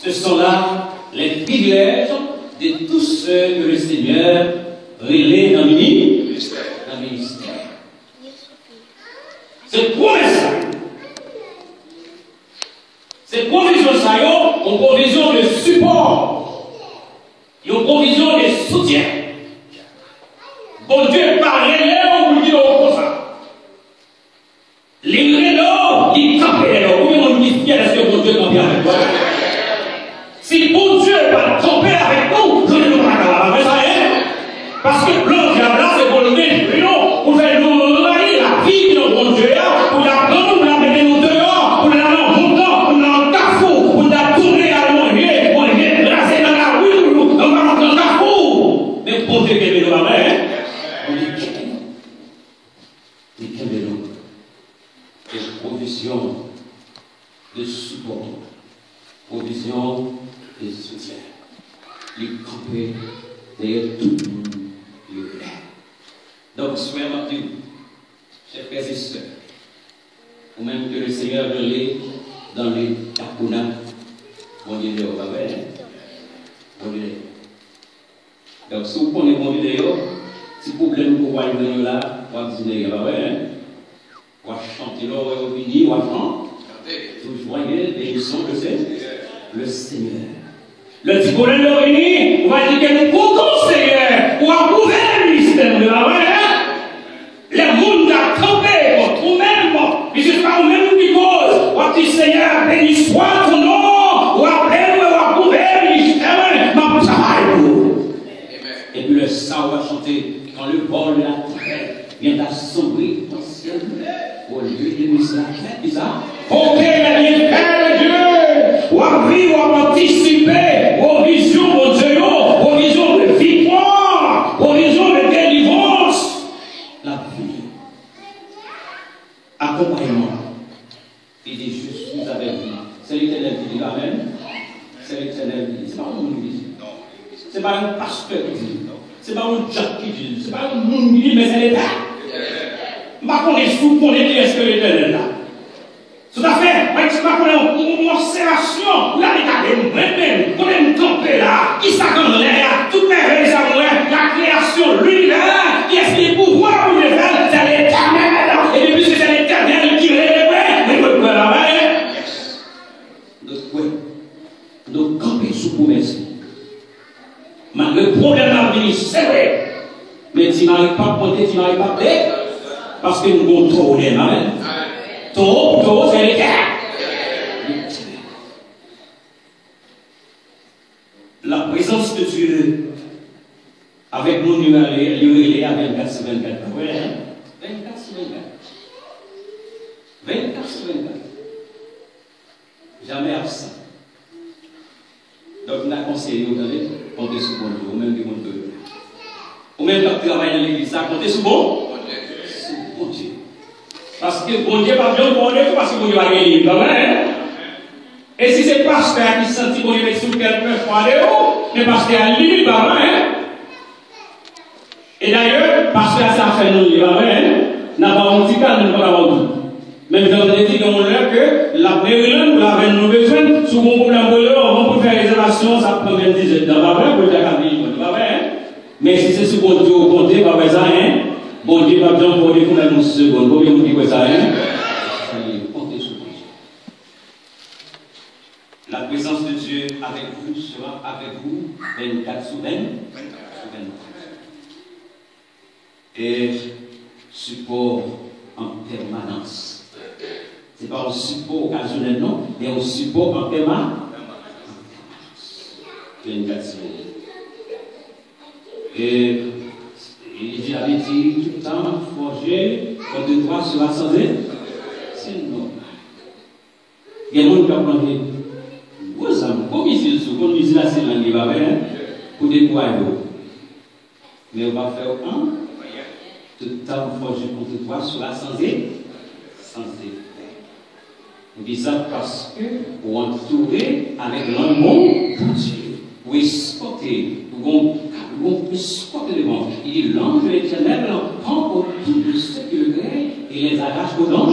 Ce sont là les privilèges de tous ceux que le Seigneur relève dans le ministère. C'est promesse. Ces provisions, ça y est, une provision de support, une provision de soutien. Bon Dieu, par relève, vous dites comme ça. Les relèves, ils campent les relèves. Comment on dit, est-ce que bon Dieu campe avec toi? Si bon Dieu va camper avec nous, je ne vais pas faire ça, hein? Parce que le diable là, c'est pour nous détruire, pour faire nous la vie de bon Dieu, pour la prendre, pour la mettre nous dehors, pour la rendre montant, pour la carrefour, pour la tourner à manger, pour la raser dans la rue, on va rentrer dans le carrefour. Mais bon Dieu, qu'est-ce que nous va faire? On dit, qu'est-ce que nous? Des provisions de support, provisions de soutien. Les camper derrière tout le monde. Donc, soyez maintenant, chers frères et sœurs, ou même que le Seigneur relève dans les tapounats, bon Dieu de bon Dieu. Donc, si vous prenez bon Dieu, si vous problème pour voir le là, vous dire, vous chanter là, vous venir, vous chanter. Vous voyez, les sons que c'est le Seigneur. Le petit problème de réunir, on va dire que nous comptons Seigneur, pour approuver le ministère de la main. Les mondes à camper contre nous-mêmes, mais ce n'est pas nous-mêmes qui cause. On dit Seigneur, béni soit ton nom, ou appelle, ou approuver le ministère, ma travail. Et puis le sang va chanter quand le vol de la terre vient d'assombrir ton ciel. Au lieu de nous la tête, bizarre. Ok, la ministère de Dieu, ou appris, ou anticiper aux visions, mon Dieu, aux visions de victoire, aux visions de délivrance. La vie, accompagnement. Il dit, je suis avec vous. C'est l'Éternel qui dit Amen. C'est l'Éternel qui dit. Ce n'est pas mon église. Ce n'est pas un pasteur qui dit. Ce n'est pas un Jack qui dit. Ce n'est pas un monde qui dit, mais c'est l'État. Je ne sais pas qu'on est sous, qu'on est est-ce que l'Éternel là. Tout à fait, mais c'est pas qu'on est une observation, là, regardez, moi-même, qu'on est campé là, qui s'accorde l'air, toutes mes réalisations, la création, l'univers, qui est le pouvoir pour le faire, c'est l'Éternel, et depuis que c'est l'Éternel qui relève, mais vous pouvez la faire. Donc, camper sous promesse. Malgré le problème à venir, c'est vrai, mais tu n'arrives pas à compter, tu n'arrives pas à payer, parce que nous avons trop d'amen. Tout, c'est l'éternel. La présence de Dieu avec nous, nous allons aller à 24 sur 24. Oui, 24 sur 24. 24 sur 24. Jamais absent. Donc, on a conseillé, vous savez, comptez sur bon Dieu, ou même du bon Dieu. Ou même quand tu travailles dans l'église, ça comptez sur bon Dieu. Parce que bon Dieu va bien pour nous, parce que bon Dieu va gagner. Et si c'est pasteur qui sentit bon Dieu mettre sous quelqu'un fois de haut, mais pasteur à lui, pas vrai. Et d'ailleurs, pasteur ça fait nous, pas vrai. N'a pas un petit cas, nous pas avoir tout. Même dans les dit dans l'heure que la Maryland, la reine nous besoin, sous mon problème de l'heure, on peut faire réservation, ça prend même 10 ans. Pas vrai, pour dire pas vrai. Mais si c'est sous bon Dieu au compté, pas vrai ça, hein. Bon Dieu va bien pour nous une seconde. Combien vous dites ça, hein? Comptez sur Dieu. La présence de Dieu avec vous sera avec vous 24 sur 24. Et support en permanence. Ce n'est pas un support occasionnel, non, mais un support en permanence. 24 sur 24. Et il avait dit tout le temps, forger, votre droit sera sans être. C'est normal. Il y a des gens qui ont dit, vous avez commis sur comme ils disent là, c'est l'année, pour déployer. Mais on va faire un, tout le temps, forger contre toi sera sans être. On dit ça parce que pour entourer avec l'amour de Dieu, pour exporter, pour exporter le vent. Il dit l'ange de l'Éternel prend autour de ceux qui le créent et les arrache au vent.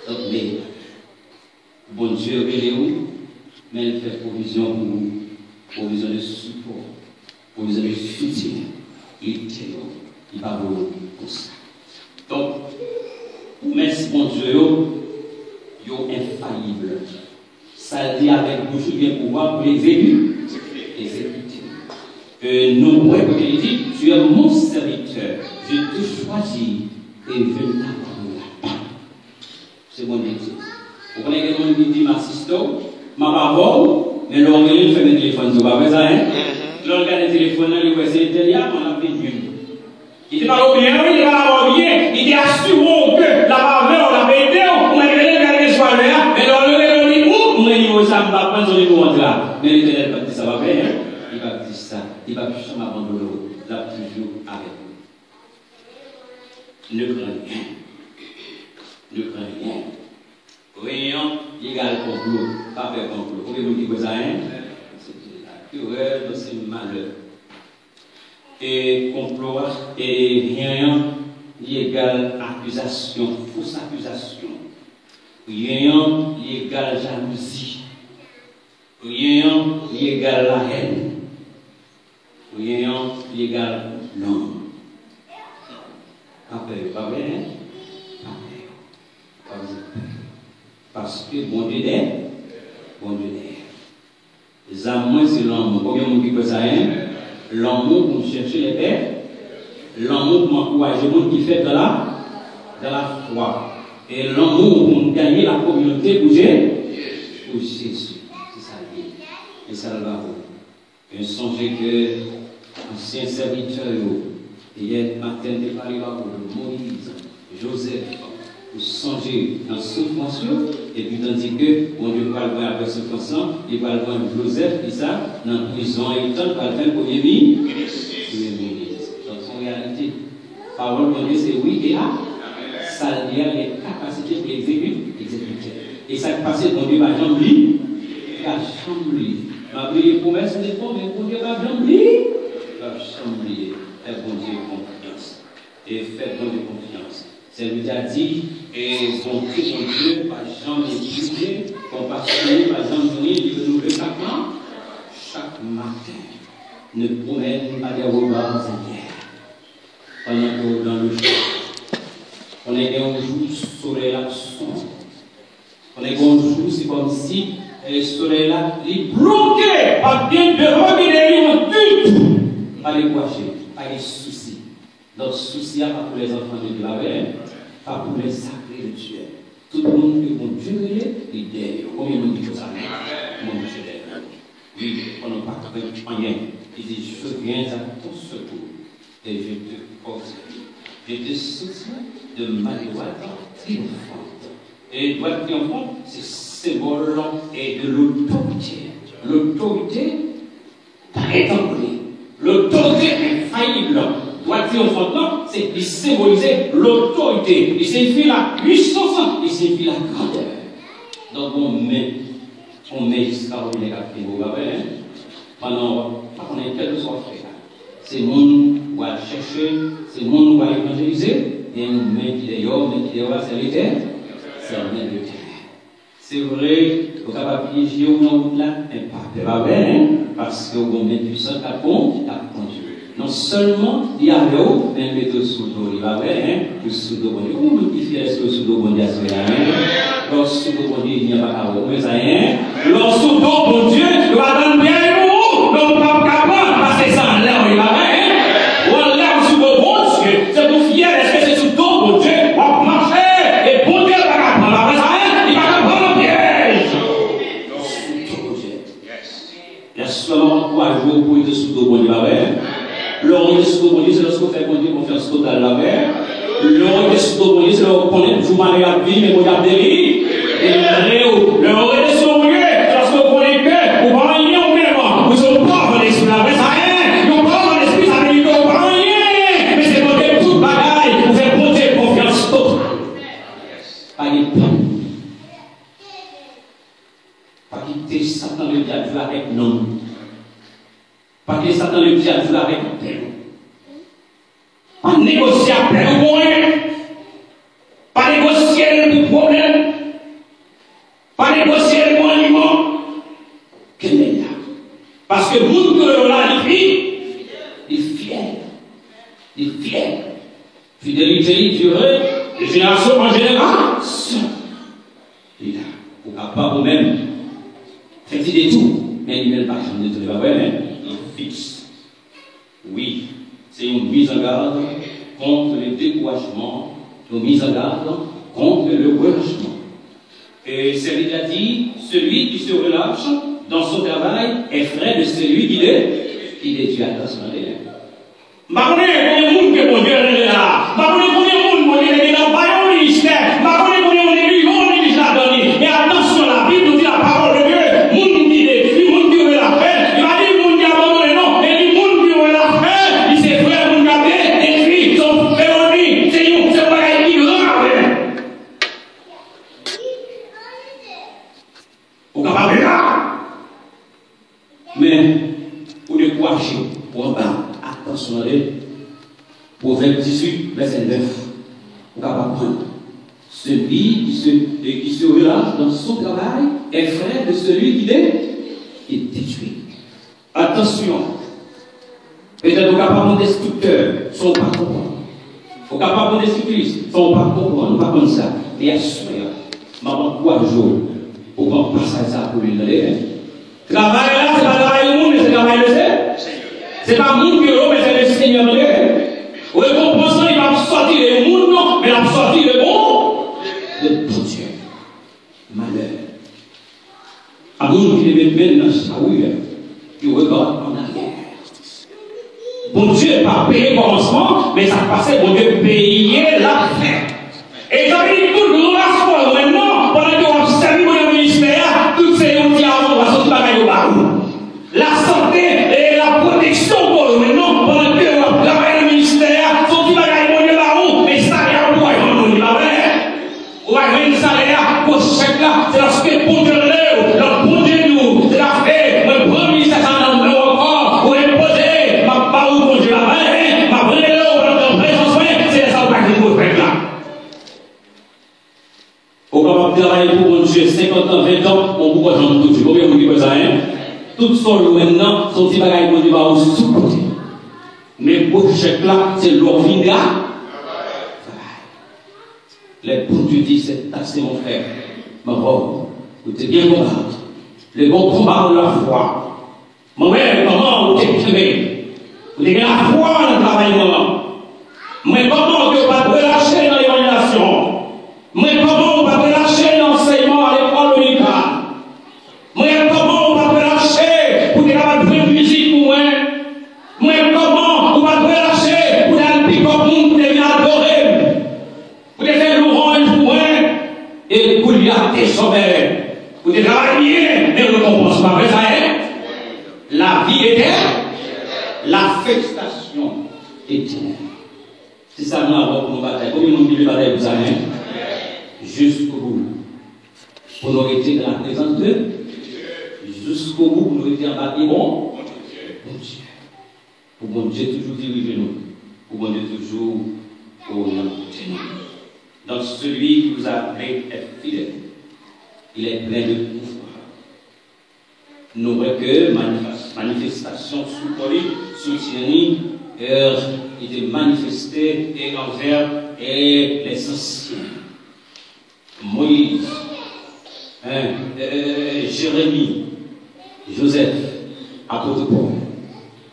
Donc, mais, bon Dieu, relève mais elle fait provision pour nous, provision de support, provision de soutien. Il va vous pour ça. Donc, merci mon Dieu, yo infaillible. Ça dit avec bouche bien pouvoir pour exécuter. Nous pouvons dire, tu es mon serviteur, je te choisis et je t'abandonne pas. C'est mon Dieu. Vous connaissez quelqu'un qui dit ma sister, ma parole, mais l'on fait le téléphone, tu vas faire ça, hein? L'on regarde le téléphone, il va essayer de dire, on a fait Dieu. Il n'était pas bien, il n'était pas bien, il était assuré que la parole, on l'a aidé, on a gagné le soir, mais l'on dit, où, mais ça ne va pas nous rentrer là. Mais l'Éternel va dire, ça va bien, hein? Il va dire ça, il va plus jamais abandonner, il va toujours avec nous. Ne crains rien. Ne crains rien. Rien égale complot, pas faire complot. Vous pouvez dire ça, hein? C'est la querelle, c'est le malheur. Et complot, et rien égale accusation, fausse accusation. Rien égale jalousie. Rien égale la haine. Rien égale l'homme. Pas vrai, hein? Pas vrai. Parce que bon Dieu est, bon Dieu est. Les amours, c'est l'amour. Combien de monde qui peut ça, hein? L'amour pour chercher les pères. L'amour pour encourager les gens qui fait de la foi. Et l'amour pour gagner la communauté pour Jésus. C'est ça le but. Et ça va vous. Et songez que ancien serviteur, hier matin, il parlé de Moïse, Joseph. Vous songez dans souffrance, et puis tandis que mon Dieu va le voir après souffrance, il va le voir Joseph, et ça, dans la prison, et il va le faire premier ministre. Donc en réalité, parole de Dieu, c'est oui et ah. Ça a les capacités pour exécuter. Et ça passe, mon Dieu va jambler, va chambler. Ma prière promesse n'est pas, mais mon Dieu va jambler, va chambler. Faites bon Dieu confiance. Et faites bon Dieu confiance. C'est lui qui a dit, et son Dieu, par jamais épuisé, compassionné, par jamais il veut nous le sapin, chaque matin, ne promène pas des regards en guerre. Pendant que dans le jour, on est un jour soleil là sombre. On est un jour, c'est comme si le soleil là, il est bloqué par bien de regarder du tout. Pas les coiffer, pas les soucis. Donc, souci pas pour les enfants de Dieu, pas pour les sacrés de Dieu. Tout le monde qui vont Dieu, il est. Combien de monde dit ça? Mon Dieu, c'est oui, on n'a pas rien. Il dit, je viens à ton secours et je te porte. Je te soutiens de ma droite triomphante. Et droite triomphante, c'est symbole et de l'autorité. L'autorité rétablie. L'autorité infaillible. Droite triomphante, c'est de symboliser l'autorité. Il signifie la puissance, il signifie la grandeur. Donc on met jusqu'à où les gars qui vont pendant qu'on est quelque soit fait. C'est le monde qui va chercher, c'est le monde qui va évangéliser, et nous mettons qui d'ailleurs, mais qui d'ailleurs, c'est l'éternel. C'est le terrain. C'est vrai, vous êtes capable de piéger ou non, là, mais pas vrai, parce que vous avez puissant à conduire. Non seulement il y a l'eau, mais il met sous l'eau, il va vrai, le sous l'eau, comment nous qui fait ce sous l'eau, bon Dieu, lorsque sous l'eau, il n'y a pas à mais ça rien. Lorsque sous l'eau, bon Dieu, il va donner bien nous, donc pas capable, parce que ça, là, il va vrai, ou là, sous l'eau, bon Dieu, c'est pour fier, est-ce que c'est sous l'eau, bon Dieu, on va marcher, et bon Dieu, il va capable, après ça, il va capable, piège. Sous l'eau, bon Dieu. Il y a seulement 3 jours pour être sous l'eau, bon Dieu, il va vrai. L'oreille de ce c'est lorsqu'on fait confiance totale la mer. L'oreille de ce c'est lorsqu'on connaît toujours mal la vie, mais on a des vies. L'oreille de ce c'est lorsqu'on connaît que, ou pas rien au même, vous êtes pas dans l'esprit, la vraie, ça rien. Vous pas dans l'esprit, ça veut dire que pas rien. Mais c'est pour toute bagaille, vous faites monter confiance totale. Pas de peine. Pas quitter Satan le diable avec nous. Pas que Satan le diable avec peine. Pas négocier à peine ou rien. Pas négocier le problème. Pas négocier le monument. Fidélité durée de génération en génération. Il a pas vous-même. Faites-il des tours. Mais il ne pas changer de tout il fixe. Oui, c'est une mise en garde contre le découragement, une mise en garde contre le relâchement. Et celui qui a dit, celui qui se relâche dans son travail est frère de celui qui est Dieu. Attention à lui. Ma connaît combien de monde que mon Dieu est là. Ma connaît combien de monde mon Dieu est là. Pas un ministère. Ma connaît combien de l'église l'a donné. Et attention, la Bible nous dit la parole de Dieu. Monde qui défie, monde qui aurait la paix. Il va dire monde qui abandonne, non. Et dit monde qui aurait la paix. Il s'est frère, monde qui a détruit son féronie. C'est pas la qui grave. Vous capable là. Mais, pour décourager, pour en bas. Attention à lui. Proverbe 18, verset 9. On va pas prendre. Celui qui se relâche dans son travail est frère de celui qui est détruit. Attention. Peut-être qu'on capable des sculpteurs, sont pas comprendre. On capable des sculpteurs, sont pas comprendre. On va prendre ça. Et assurer. Maman, 3 jours. On va passer ça pour lui donner. Travail là, c'est pas travail au monde, mais c'est travail de Seigneur. C'est pas mon bureau, mais c'est le Seigneur. Ou le composant, il va sortir le monde, non, mais il va sortir le bon Dieu. Malheur. À nous qui les mettent dans sa rue, qui regarde en arrière. Bon Dieu n'a pas payé le commencement, mais ça passait, bon Dieu payait la fin. Et ça veut dire tout le monde maintenant, pendant que vous servez pour le ministère, toutes ces outils avant, on va sortir bagaille au barou. La santé et la protection pour le maintenant, pendant que vous travaillez le ministère, sortir bagaille au Dieu barou, mais ça y a un point, on dit pas vrai. On va gagner le salaire pour chèque là, c'est lorsque bon Dieu lève, le bon Dieu nous, c'est la fait, le premier ministère dans le corps, pour imposer, ma barou bon Dieu là, ma vraie l'eau, notre présence, c'est ça qui va nous faire là. On va travailler pour mon Dieu 50 ans, 20 ans, on pourra j'en tout dire. Combien vous dites ça, hein? Tout ça, maintenant, son petit bagage, mon Dieu va au sous-côté. Mais pour chèque là, c'est l'orvine là. Les bons Dieu disent, c'est assez mon frère. Ma pauvre, vous êtes bien combattre. Les bons combats de la foi. Mon frère, comment vous êtes créé? Vous avez la foi dans le travail, maman. Mais comment vous ne pas relâcher dans l'évaluation? Mais comment on va relâcher l'enseignement à l'école unicale? Mais comment on va relâcher pour faire de musique pour moi? Mais comment on va relâcher pour faire le pick-up pour devenir adoré? Pour faire l'orange pour moi? Et pour lui apporter sommeil. Pour travailler, mais on ne compense pas. Vous savez? La vie éternelle, la festation éternelle. C'est ça, nous avons pour nous bataille. Combien de monde qui bataille, vous savez? Jusqu'au bout. Pour nous rester dans la présence de Dieu. Jusqu'au bout, pour nous rester en bas, bon Dieu. Pour bon Dieu toujours diriger nous. Pour bon Dieu toujours orienter nous. Donc celui qui vous a appelé est fidèle. Il est plein de pouvoir. Nous voyons que manifestation soutiennent était manifestée et envers les anciens. Moïse, Jérémie, Joseph, apôtre Paul,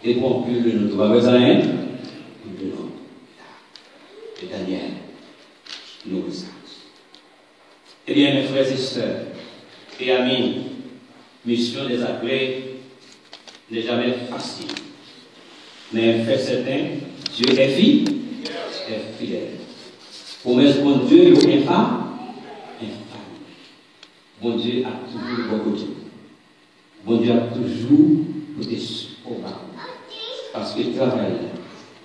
et bon, plus le nom de Babazanaïen, plus le nom de Daniel, nous le savons. Eh bien, mes frères et sœurs, et amis, mission des appelés n'est jamais facile. Mais fait certain, Dieu est fidèle. Promesse bon Dieu, il est infâme. Bon Dieu a toujours le bon côté. Bon Dieu a toujours côté au bas. Parce que le travail,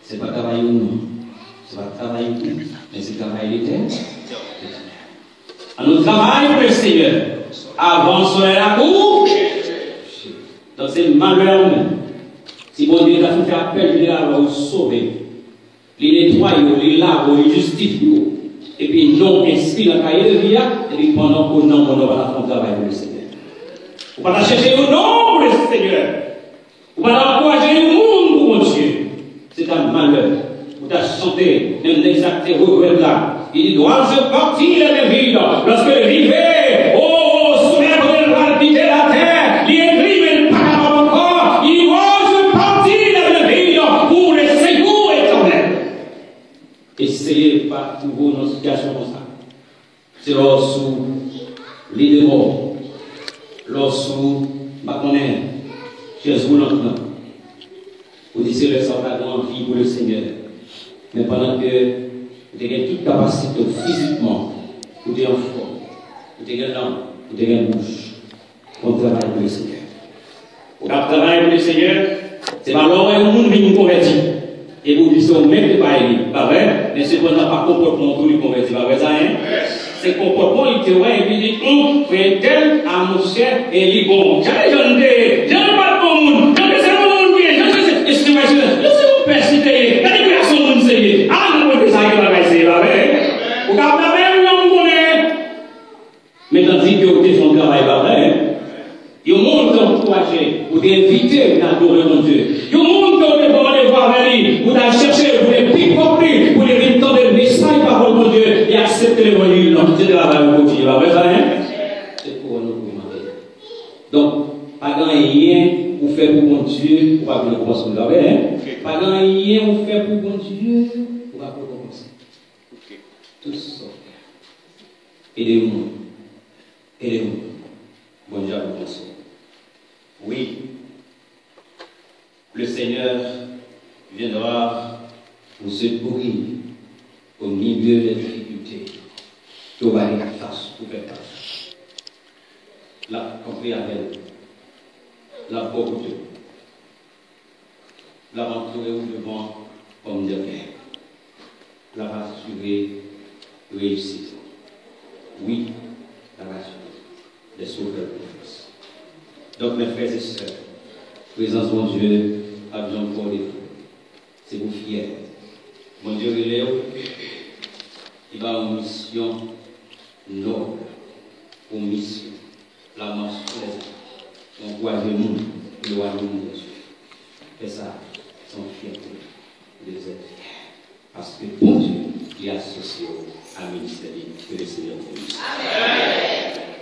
ce n'est pas travail au nom, ce n'est pas travail au nous, mais c'est travail l'éternel. Alors, travail pour le Seigneur. Avant son la cour. Donc, c'est malheur même. Si bon Dieu a fait appel, il a sauvé. Il nettoie, il lave, il justifie. Et puis, non, inscrit dans la cahier de vie, et puis pendant qu'on va faire travail pour le Seigneur. On va chercher au nom pour le Seigneur. On va encourager le monde pour mon Dieu. C'est un malheur. Pour ta santé, même des acteurs regroupés là. Il dit, doivent partir les villes. Lorsque rivé, soumettre le quitter la terre, il écrit, pas encore, il doit partir les villes pour le séjour éternel. Essayez pas de trouver une situation comme ça. C'est lorsque les démons, lorsque ma connaît, Jésus l'entend. Vous dites que ça va avoir envie pour le Seigneur. Mais pendant que vous avez toute capacité physiquement, vous êtes en forme, vous avez une langue, vous avez une bouche, on travaille pour le Seigneur. Vous travaillez pour le Seigneur, c'est pas l'heure où le monde vient nous convertir. Et vous dites que même pas élu, pas vrai? Mais c'est qu'on n'a pas comportement tout lui convertir, pas vrai ça, hein? C'est comportement, il te voit et puis il dit, fait tel à mon cher et il bon. J'en ai pas de bon monde, j'en ai c'est bon monde, je sais mon père cité, la libération de mon Seigneur. Ah, nous pouvons faire ça, va essayer, pas vrai? Vous avez même on connaît. Mais tandis que vous faites son travail, pas vrai? Il y a un monde qui est encouragé, vous invité à adorer mon Dieu. Il y a un monde qui est demandé voir venir, vous allez chercher, vous les picoter, vous les entendre le message par mon Dieu et accepter l'évangile. Donc, c'est de la valeur continue, pas vrai, ça, hein? C'est pour nous demander. Donc, pas grand rien vous fait pour mon Dieu, pour pas que nous commençons à faire, hein? Pas grand rien vous fait pour mon Dieu, pour pas que nous commençons. Tout ça. Aidez-nous. Aidez-nous. Bon Dieu, nous commençons. Oui, le Seigneur viendra vous secourir au milieu des difficultés que vous allez face pour faire face. La compris avec la porte, l'aventure devant comme de paix, la rassurer, réussite. Oui, la rassurer, les sauveurs de France. Donc, mes frères et sœurs, présence mon Dieu, a besoin pour les c'est vous fier. Mon Dieu relève, il va en mission noble, pour mission, la marche on voit le monde, le royaume de Dieu. Et ça, sans fierté, les êtres fiers. Parce que bon Dieu, il est associé à ministère que le Seigneur bénisse. Amen.